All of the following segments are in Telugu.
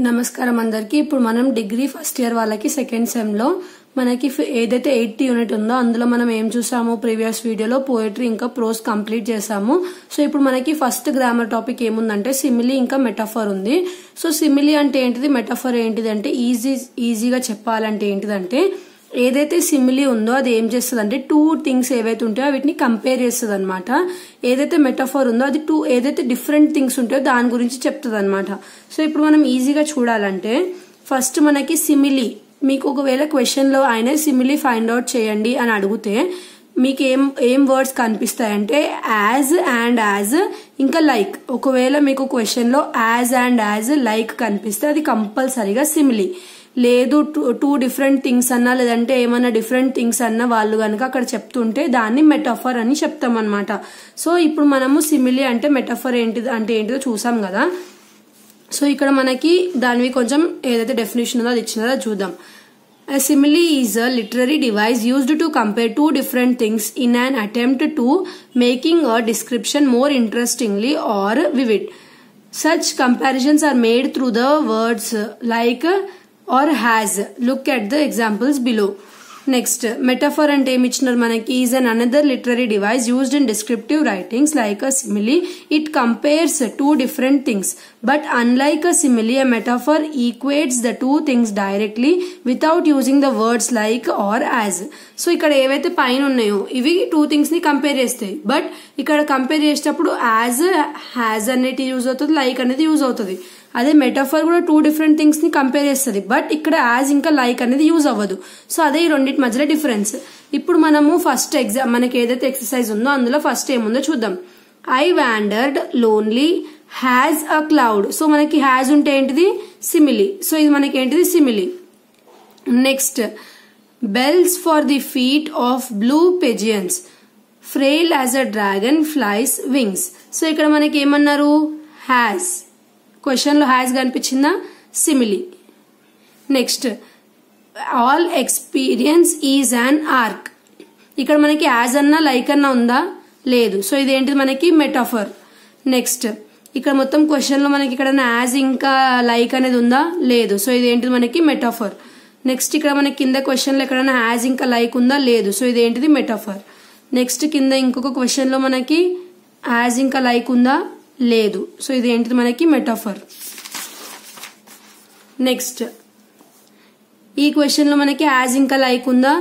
నమస్కారం అందరికి. ఇప్పుడు మనం డిగ్రీ ఫస్ట్ ఇయర్ వాళ్ళకి సెకండ్ సెమ్ లో మనకి ఏదైతే 80 యూనిట్ ఉందో అందులో మనం ఏం చూసాము ప్రీవియస్ వీడియోలో పోయట్రీ ఇంకా ప్రోస్ కంప్లీట్ చేసాము. సో ఇప్పుడు మనకి ఫస్ట్ గ్రామర్ టాపిక్ ఏముందంటే సిమిలీ ఇంకా మెటాఫర్ ఉంది. సో సిమిలీ అంటే ఏంటిది, మెటాఫర్ ఏంటిది అంటే ఈజీగా చెప్పాలంటే ఏంటిదంటే ఏదైతే సిమిలీ ఉందో అది ఏం చేస్తుంది అంటే టూ థింగ్స్ ఏవైతే ఉంటాయో వీటిని కంపేర్ చేస్తుంది అనమాట. ఏదైతే మెటాఫర్ ఉందో అది ఏదైతే డిఫరెంట్ థింగ్స్ ఉంటాయో దాని గురించి చెప్తుంది అనమాట. సో ఇప్పుడు మనం ఈజీగా చూడాలంటే ఫస్ట్ మనకి సిమిలీ, మీకు ఒకవేళ క్వశ్చన్ లో ఆయన సిమిలీ ఫైండ్ అవుట్ చేయండి అని అడిగితే మీకు ఏం వర్డ్స్ కనిపిస్తాయంటే యాజ్ అండ్ యాజ్ ఇంకా లైక్. ఒకవేళ మీకు క్వశ్చన్ లో యాజ్ అండ్ యాజ్ లైక్ కనిపిస్తే అది కంపల్సరీగా సిమిలీ. లేదు టూ డిఫరెంట్ థింగ్స్ అన్నా లేదంటే ఏమన్నా డిఫరెంట్ థింగ్స్ అన్నా వాళ్ళు కనుక అక్కడ చెప్తుంటే దాన్ని మెటాఫర్ అని చెప్తాం అనమాట. సో ఇప్పుడు మనము సిమిలీ అంటే మెటాఫర్ ఏంటిదో చూసాం కదా. సో ఇక్కడ మనకి దానివి కొంచెం ఏదైతే డెఫినేషన్ ఉందో అది ఇచ్చినదో చూద్దాం. A simile is a literary device used to compare two different things in an attempt to making a description more interestingly or vivid. Such comparisons are made through the words like or has. Look at the examples below. Next, metaphor ante em ichinaru manaki is another literary device used in descriptive writings like a simile. It compares two different things, but unlike a simile, a metaphor equates the two things directly without using the words like or as. So ikkada evaithe paina unnayo ivi two things ni compare chestayi, but ikkada compare chesటప్పుడు as has అనేది యూజ్ అవుతుంది, like అనేది యూజ్ అవుతుంది. అదే మెటాఫర్ కూడా టూ డిఫరెంట్ థింగ్స్ ని కంపేర్ చేస్తుంది, బట్ ఇక్కడ యాజ్ ఇంకా లైక్ అనేది యూజ్ అవ్వదు. సో అదే ఈ రెండింటి మధ్యలో డిఫరెన్స్. ఇప్పుడు మనము ఫస్ట్ ఎగ్జామ్ మనకి ఏదైతే ఎక్సర్సైజ్ ఉందో అందులో ఫస్ట్ ఏముందో చూద్దాం. I wandered lonely as a cloud. So మనకి హ్యాజ్ ఉంటే ఏంటిది సిమిలీ. సో ఇది మనకి ఏంటిది simile. Next, bells for the feet of blue pigeons frail as a dragonfly's wings. So ఇక్కడ మనకి ఏమన్నారు హ్యాజ్, క్వశ్చన్ లో హ్యాజ్ కనిపించిందా simile. Next, all experience is an arch. ఇక్కడ మనకి యాజ్ అన్నా లైక్ అన్నా ఉందా లేదు. సో ఇదేంటిది మనకి మెటాఫర్. నెక్స్ట్, ఇక్కడ మొత్తం క్వశ్చన్ లో మనకి ఇక్కడ యాజ్ ఇంకా లైక్ అనేది ఉందా లేదు. సో ఇదేంటిది మనకి మెటాఫర్. నెక్స్ట్, ఇక్కడ మనకి కింద క్వశ్చన్ లో ఎక్కడైనా యాజ్ ఇంకా లైక్ ఉందా లేదు. సో ఇదేంటిది మెటాఫర్. నెక్స్ట్, కింద ఇంకొక క్వశ్చన్ లో మనకి యాజ్ ఇంకా లైక్ ఉందా లేదు. సో ఇది ఏంటిది మనకి మెటాఫర్. నెక్స్ట్, ఈ క్వశ్చన్ లో మనకి యాజ్ ఇంకా లైక్ ఉందా.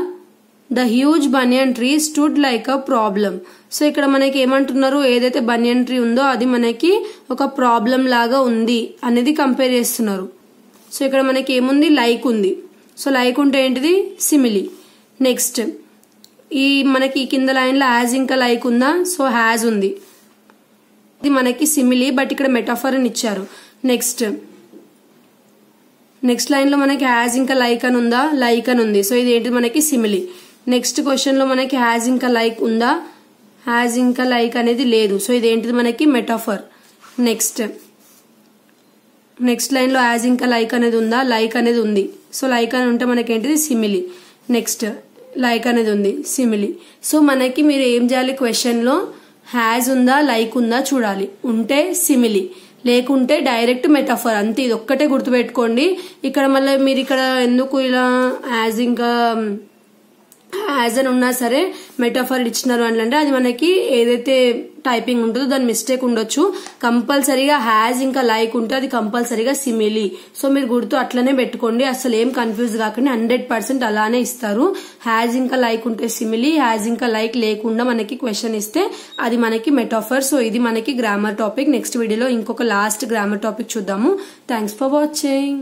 The huge banian tree stood like a problem. So ఇక్కడ మనకి ఏమంటున్నారు, ఏదైతే బనియన్ ట్రీ ఉందో అది మనకి ఒక ప్రాబ్లం లాగా ఉంది అనేది కంపేర్ చేస్తున్నారు. సో ఇక్కడ మనకి ఏముంది లైక్ ఉంది. సో లైక్ ఉంటే ఏంటిది సిమిలీ. నెక్స్ట్, ఈ మనకి కింద లైన్ లో యాజ్ ఇంకా లైక్ ఉందా. సో హ్యాజ్ ఉంది, ఇది మనకి సిమిలీ, బట్ ఇక్కడ మెటాఫర్ అని ఇచ్చారు. నెక్స్ట్ లైన్ లో మనకి హ్యాజ్ ఇంకా లైక్ అని ఉందా, లైక్ అని ఉంది. సో ఇది ఏంటి మనకి సిమిలీ. నెక్స్ట్ క్వశ్చన్ లో మనకి హ్యాజ్ ఇంకా లైక్ ఉందా, హ్యాజ్ ఇంకా లైక్ అనేది లేదు. సో ఇది ఏంటిది మనకి మెటాఫర్. నెక్స్ట్ లైన్ లో హ్యాజ్ ఇంకా లైక్ అనేది ఉందా, లైక్ అనేది ఉంది. సో లైక్ అని ఉంటే మనకి ఏంటిది సిమిలీ. నెక్స్ట్, లైక్ అనేది ఉంది సిమిలీ. సో మనకి మీరు ఏం చేయాలి, క్వశ్చన్ లో హ్యాజ్ ఉందా లైక్ ఉందా చూడాలి. ఉంటే సిమిలీ, లేకుంటే డైరెక్ట్ మెటాఫర్. అంతే, ఇది ఒక్కటే గుర్తుపెట్టుకోండి. ఇక్కడ మళ్ళీ మీరు ఇక్కడ ఎందుకు ఇలా యాజ్ ఇంకా యాజ్ అని ఉన్నా సరే మెటాఫర్ ఇచ్చినారు అంటే అది మనకి ఏదైతే టైపింగ్ ఉంటుందో దాని మిస్టేక్ ఉండొచ్చు. కంపల్సరీగా హ్యాజ్ ఇంకా లైక్ ఉంటే అది కంపల్సరీగా సిమిలీ. సో మీరు గుర్తు అట్లనే పెట్టుకోండి, అసలు ఏం కన్ఫ్యూజ్ కాకండి. 100% అలానే ఇస్తారు. హ్యాజ్ ఇంకా లైక్ ఉంటే సిమిలీ, హ్యాజ్ ఇంకా లైక్ లేకుండా మనకి క్వశ్చన్ ఇస్తే అది మనకి మెటాఫర్. సో ఇది మనకి గ్రామర్ టాపిక్. నెక్స్ట్ వీడియోలో ఇంకొక లాస్ట్ గ్రామర్ టాపిక్ చూద్దాము. Thanks for watching.